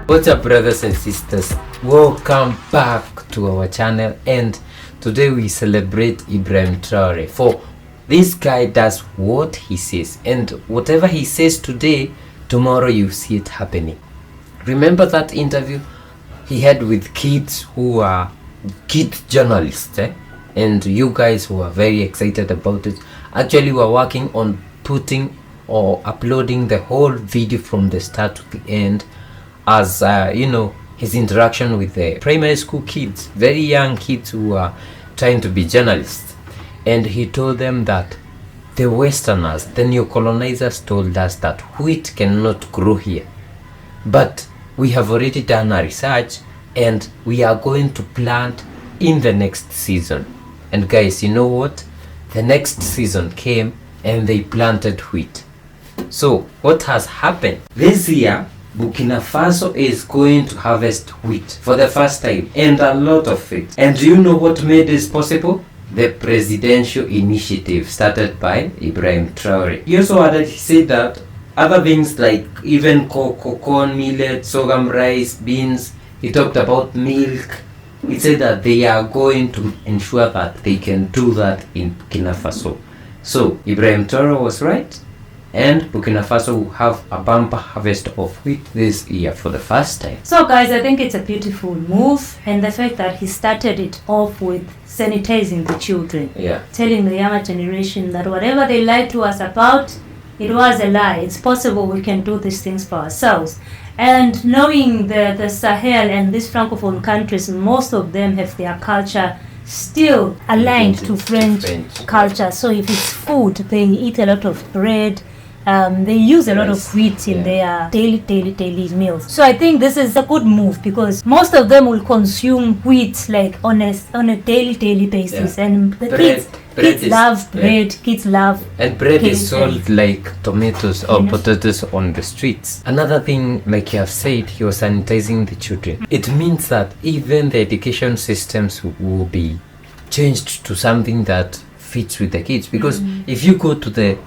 What's up, brothers and sisters? Welcome back to our channel, and today we celebrate Ibrahim Traore. For this guy does what he says, and whatever he says today, tomorrow you see it happening. Remember that interview he had with kids who are kid journalists, and you guys were very excited about it. Actually, we're working on putting or uploading the whole video from the start to the end, as his interaction with the primary school kids, very young kids who are trying to be journalists. And he told them that the Westerners, the neo-colonizers, told us that wheat cannot grow here, but we have already done our research and we are going to plant in the next season. And guys, you know what? The next season came and they planted wheat. So what has happened this year? Burkina Faso is going to harvest wheat for the first time, and a lot of it. And do you know what made this possible? The presidential initiative started by Ibrahim Traore. He also added, he said that other things like even cocoa, corn, millet, sorghum, rice, beans, he talked about milk. He said that they are going to ensure that they can do that in Burkina Faso. So Ibrahim Traore was right, and Burkina Faso will have a bumper harvest of wheat this year for the first time. So guys, I think it's a beautiful move, and the fact that he started it off with sanitizing the children, telling the younger generation that whatever they lied to us about, it was a lie. It's possible we can do these things for ourselves. And knowing the Sahel and these francophone countries, most of them have their culture still aligned to French culture. So if it's food, they eat a lot of bread. They use a lot of wheat in their daily meals. So I think this is a good move, because most of them will consume wheat like on a daily basis. And the kids love bread. Kids love, and bread is sold like tomatoes or potatoes on the streets. Another thing, like you have said, he was sanitizing the children. It means that even the education systems will be changed to something that fits with the kids, because if you go to the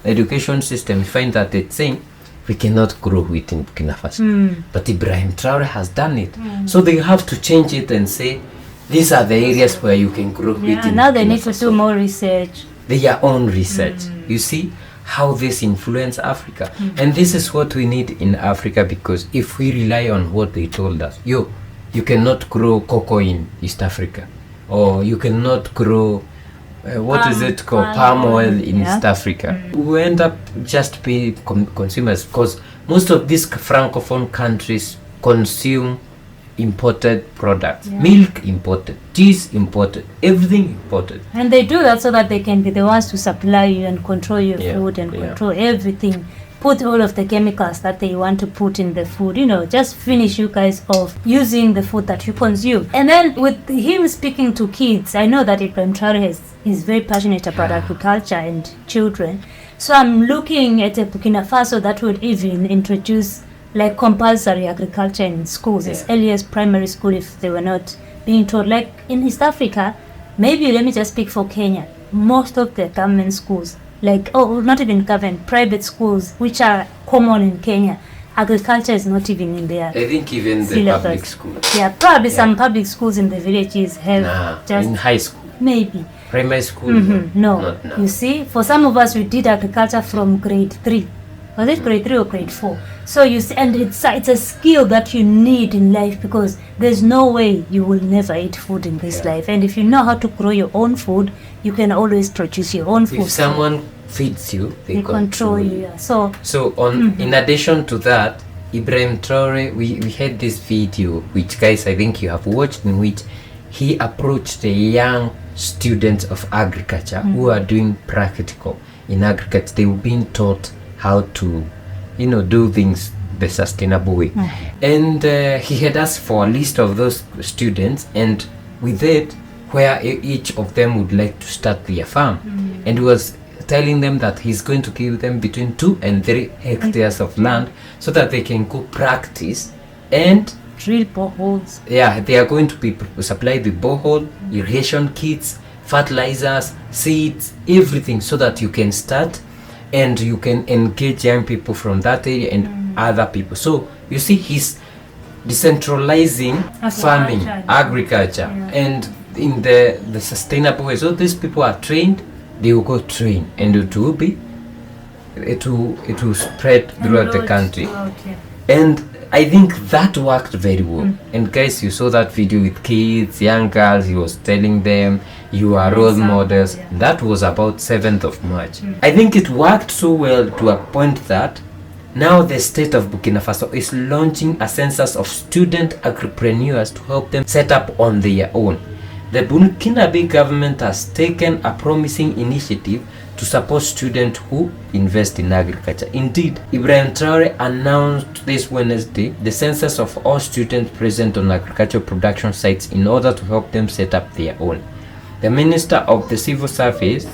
education system, you find that it's saying we cannot grow wheat in Burkina Faso, but Ibrahim Traore has done it. So they have to change it and say these are the areas where you can grow wheat in now Burkina they need Faso. to do more research, their own research. You see how this influence Africa, and this is what we need in Africa, because if we rely on what they told us, you cannot grow cocoa in East Africa, or you cannot grow palm oil in East Africa. We end up just being consumers, because most of these francophone countries consume imported products. Milk imported, cheese imported, everything imported. And they do that so that they can be the ones to supply you and control your food and control everything. Put all of the chemicals that they want to put in the food, just finish you guys off using the food that you consume. And then with him speaking to kids, I know that Ibrahim Traore is very passionate about agriculture and children. So I'm looking at a Burkina Faso that would even introduce like compulsory agriculture in schools as early as primary school, if they were not being taught. Like in East Africa, maybe let me just speak for Kenya, most of the government schools, not even government, private schools, which are common in Kenya, agriculture is not even in there. I think even the public schools. Yeah, probably some public schools in the villages have just in high school. Maybe. Primary school? No. Not now. You see, for some of us, we did agriculture from grade 3. Was it grade 3 or grade 4? So you see, and it's a skill that you need in life, because there's no way you will never eat food in this life. And if you know how to grow your own food, you can always produce your own food. If someone feeds you, they control you. So in addition to that, Ibrahim Traore, we had this video, which guys I think you have watched, in which he approached the young students of agriculture who are doing practical in agriculture. They were being taught how to do things the sustainable way. And he had asked for a list of those students, and with it, where each of them would like to start their farm. And he was telling them that he's going to give them between 2 and 3 hectares of land so that they can go practice and drill boreholes. They are going to be supply the borehole, irrigation kits, fertilizers, seeds, everything, so that you can start and you can engage young people from that area and other people. So you see, he's decentralizing farming, agriculture, and in the sustainable way. So these people are trained, they will go train, and it will spread throughout the country. And I think that worked very well. And guys, you saw that video with kids, young girls. He was telling them, you are role models. That was about 7th of March. I think it worked so well to a point that now the state of Burkina Faso is launching a census of student agripreneurs to help them set up on their own. The Burkinabe government has taken a promising initiative to support students who invest in agriculture. Indeed, Ibrahim Traore announced this Wednesday the census of all students present on agricultural production sites in order to help them set up their own. The Minister of the Civil Service,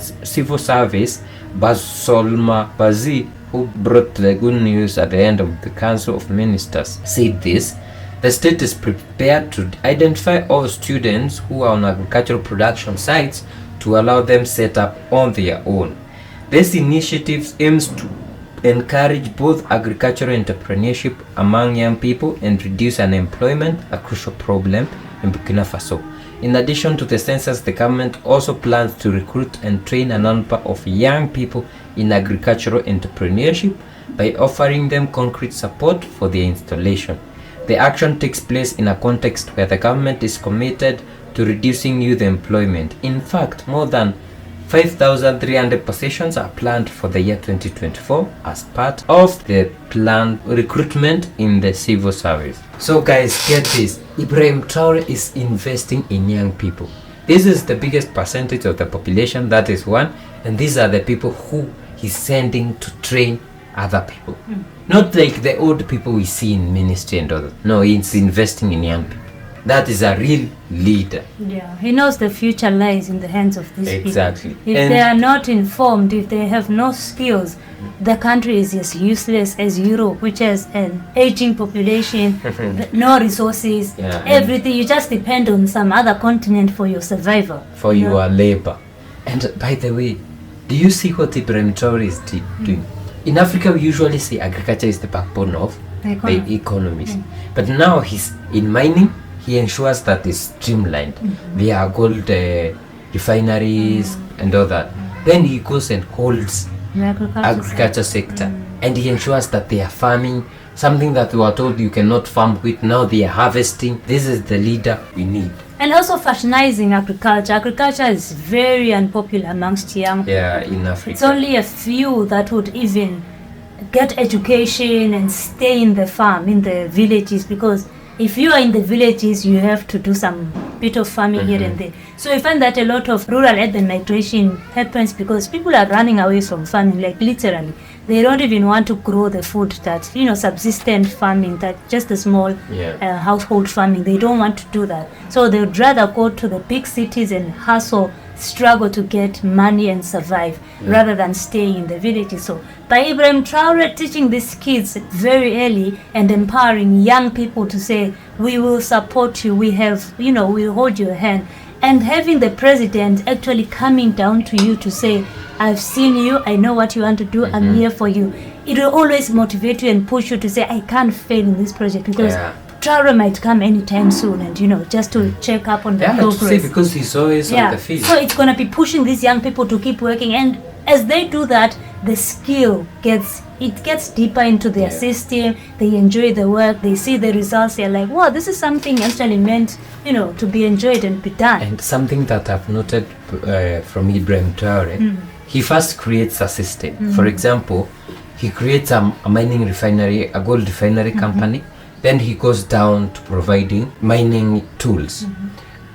Basolma Bazi, who brought the good news at the end of the Council of Ministers, said this: the state is prepared to identify all students who are on agricultural production sites to allow them set up on their own. This initiative aims to encourage both agricultural entrepreneurship among young people and reduce unemployment, a crucial problem in Burkina Faso. In addition to the census, the government also plans to recruit and train a number of young people in agricultural entrepreneurship by offering them concrete support for their installation. The action takes place in a context where the government is committed to reducing youth employment. In fact, more than 5,300 positions are planned for the year 2024 as part of the planned recruitment in the civil service. So guys, get this. Ibrahim Traore is investing in young people. This is the biggest percentage of the population, that is one, and these are the people who he's sending to train other people. Not like the old people we see in ministry and all that. No, he's investing in young people. That is a real leader. Yeah, he knows the future lies in the hands of these people. Exactly. If they are not informed, if they have no skills, the country is as useless as Europe, which has an aging population, no resources, everything. You just depend on some other continent for your survival. For your labor. And by the way, do you see what Ibrahim Traore is doing? In Africa, we usually say agriculture is the backbone of the economies. But now he's in mining. He ensures that it's streamlined. There are gold refineries and all that. Then he goes and holds agriculture sector, and he ensures that they are farming something that we were told you cannot farm with. Now they are harvesting. This is the leader we need. And also fashionizing agriculture. Agriculture is very unpopular amongst young people. Yeah, in Africa. It's only a few that would even get education and stay in the farm, in the villages, because if you are in the villages, you have to do some bit of farming here and there. So you find that a lot of rural urban migration happens because people are running away from farming, like literally. They don't even want to grow the food that, subsistent farming, that just a small household farming. They don't want to do that. So they would rather go to the big cities and hustle, struggle to get money and survive rather than stay in the villages. So by Ibrahim Traore teaching these kids very early and empowering young people to say, we will support you, we have, we'll hold your hand, and having the president actually coming down to you to say, I've seen you, I know what you want to do, I'm here for you. It will always motivate you and push you to say, I can't fail in this project because Traore might come anytime soon, and just to check up on the progress. To say, because he's always on the field. So it's gonna be pushing these young people to keep working, and as they do that, the skill gets deeper into their system. They enjoy the work, they see the results, they're like, wow, this is something actually meant to be enjoyed and be done. And something that I've noted from Ibrahim Traore, he first creates a system. For example, he creates a mining refinery, a gold refinery company. Then he goes down to providing mining tools.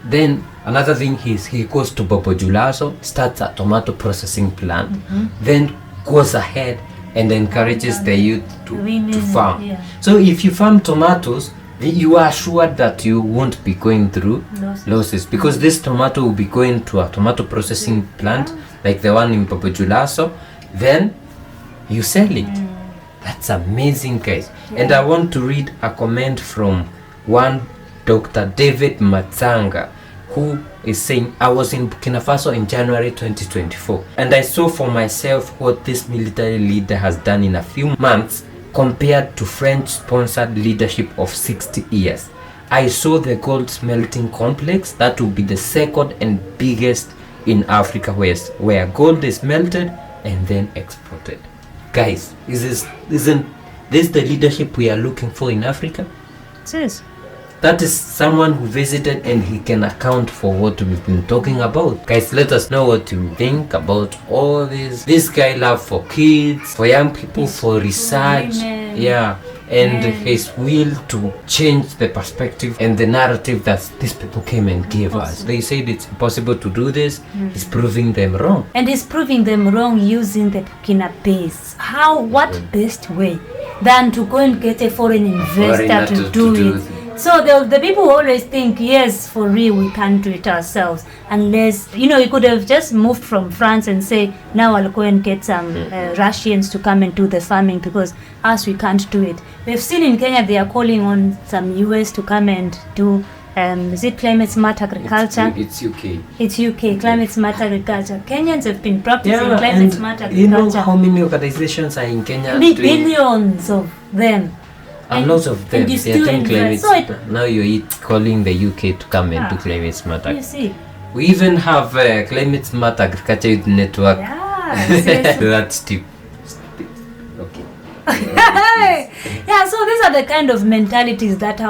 Then another thing is he goes to Bobo Julaso, starts a tomato processing plant, then goes ahead and encourages the youth to farm. So if you farm tomatoes, you are assured that you won't be going through losses, because this tomato will be going to a tomato processing plant like the one in Bobo Julaso, then you sell it. That's amazing, guys. And I want to read a comment from one Dr. David Matsanga, who is saying, I was in Burkina Faso in January 2024, and I saw for myself what this military leader has done in a few months compared to French-sponsored leadership of 60 years. I saw the gold smelting complex that will be the second and biggest in Africa West, where gold is melted and then exported. Guys, isn't this the leadership we are looking for in Africa? Yes. That is someone who visited and he can account for what we've been talking about. Guys, let us know what you think about all this guy love for kids, for young people, for research, and his will to change the perspective and the narrative that these people came and gave us. They said it's impossible to do this. He's proving them wrong. And he's proving them wrong using the Burkina base. What best way than to go and get a foreign investor to do it? So the people always think, yes, for real, we can't do it ourselves. Unless, you could have just moved from France and say, now I'll go and get some Russians to come and do the farming because us, we can't do it. We've seen in Kenya, they are calling on some US to come and do, is it climate smart agriculture? It's UK. It's UK, climate smart agriculture. Kenyans have been practicing climate smart agriculture. You know how many organizations are in Kenya? Billions of them. A lot of them, they are doing climate smart. Now you're calling the UK to come and do climate smart agriculture. You see. We even have climate smart agriculture youth network. Yeah, that's deep. Okay. Yeah, so these are the kind of mentalities that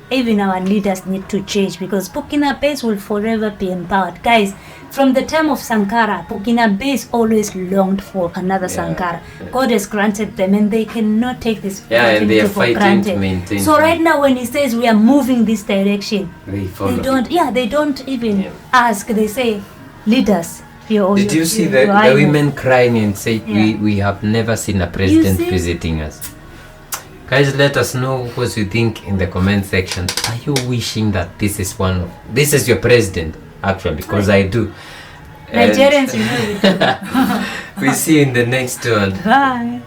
even our leaders need to change, because Burkina Faso will forever be empowered. Guys, from the time of Sankara, Burkina Faso always longed for another Sankara. God has granted them, and they cannot take this and they are fighting to maintain. So right now, when he says we are moving this direction, they don't even ask. They say, leaders. Did you see the women crying and say we have never seen a president visiting us? Guys, let us know what you think in the comment section. Are you wishing that this is your president? Actually, because I do. Nigerians, you know. We see you in the next one. Bye.